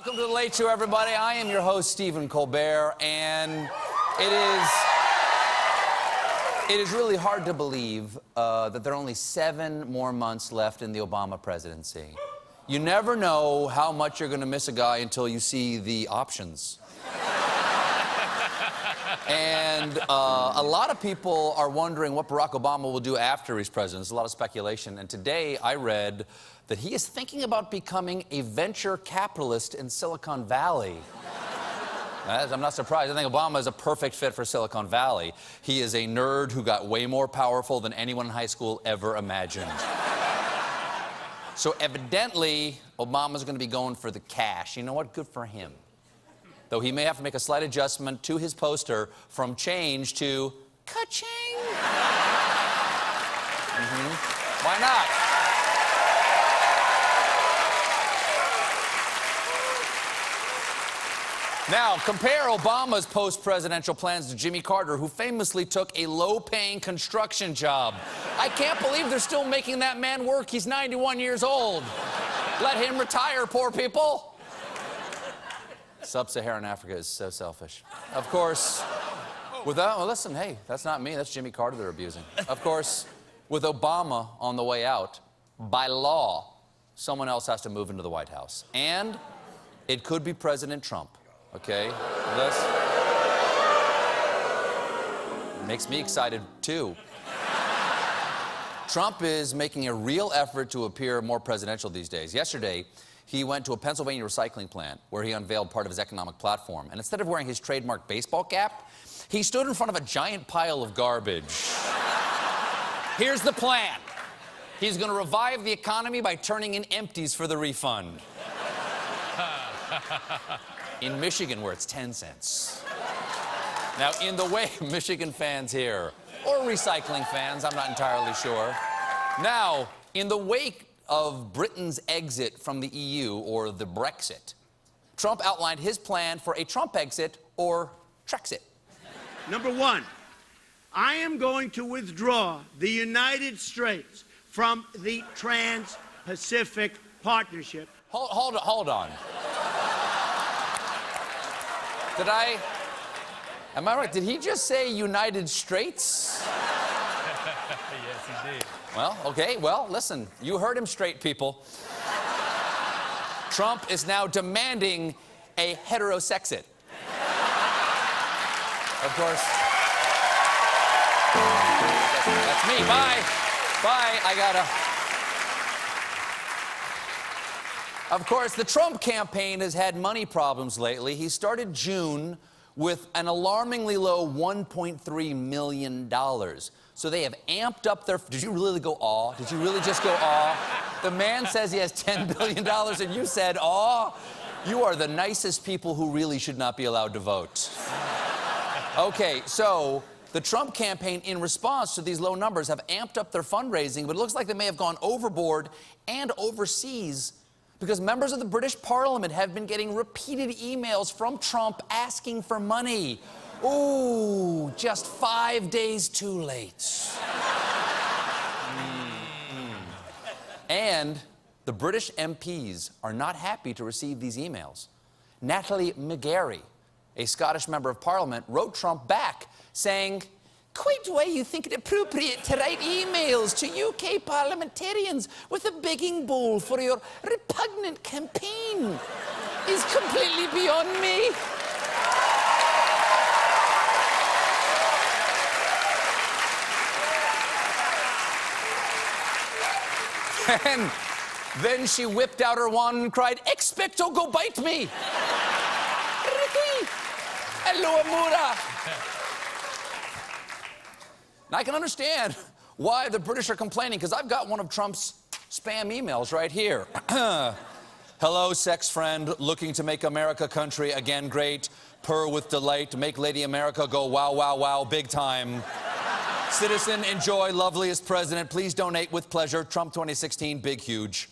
Welcome to The Late Show, everybody. I am your host, Stephen Colbert, and it is really hard to believe that there are only 7 more months left in the Obama presidency. You never know how much you're going to miss a guy until you see the options. And a lot of people are wondering what Barack Obama will do after he's president. There's a lot of speculation. And today I read that he is thinking about becoming a venture capitalist in Silicon Valley. I'm not surprised. I think Obama is a perfect fit for Silicon Valley. He is a nerd who got way more powerful than anyone in high school ever imagined. So evidently, Obama's going to be going for the cash. You know what? Good for him. Though he may have to make a slight adjustment to his poster from change to ka-ching. Why not? Now, compare Obama's post-presidential plans to Jimmy Carter, who famously took a low-paying construction job. I can't believe they're still making that man work. He's 91 years old. Let him retire, poor people. Sub-Saharan Africa is so selfish. Of course, well, listen, hey, that's not me. That's Jimmy Carter they're abusing. Of course, with Obama on the way out, by law, someone else has to move into the White House. And it could be President Trump. Okay, this makes me excited, too. Trump is making a real effort to appear more presidential these days. Yesterday, he went to a Pennsylvania recycling plant where he unveiled part of his economic platform. And instead of wearing his trademark baseball cap, he stood in front of a giant pile of garbage. Here's the plan. He's going to revive the economy by turning in empties for the refund. In Michigan, where it's 10 cents. Now, in the way Michigan fans here, or recycling fans, I'm not entirely sure. Now, in the wake of Britain's exit from the EU, or the Brexit, Trump outlined his plan for a Trump exit, or Trexit. Number 1, I am going to withdraw the United States from the Trans-Pacific Partnership. Hold on. Am I right? Did he just say United Straits? Yes, he did. Well, okay, well, listen, you heard him straight, people. Trump is now demanding a heterosexit. Of course. That's me. Bye. Bye. I gotta. Of course, the Trump campaign has had money problems lately. He started June with an alarmingly low $1.3 million. So they have amped up their... Did you really go aw? Did you really just go aw? The man says he has $10 billion and you said aw? You are the nicest people who really should not be allowed to vote. Okay, so the Trump campaign, in response to these low numbers, have amped up their fundraising, but it looks like they may have gone overboard and overseas, because members of the British Parliament have been getting repeated emails from Trump asking for money. Ooh, just 5 days too late. And the British MPs are not happy to receive these emails. Natalie McGarry, a Scottish member of Parliament, wrote Trump back saying, "Quite why you think it appropriate to write emails to UK parliamentarians with a begging bowl for your repugnant campaign is completely beyond me." And then she whipped out her wand and cried, "Expecto, go bite me!" Ricky! Hello, Amura! Now, I can understand why the British are complaining, because I've got one of Trump's spam emails right here. Hello, sex friend, looking to make America country again great. Purr with delight, make Lady America go wow, wow, wow, big time. Citizen, enjoy, loveliest president. Please donate with pleasure. Trump 2016, big, huge.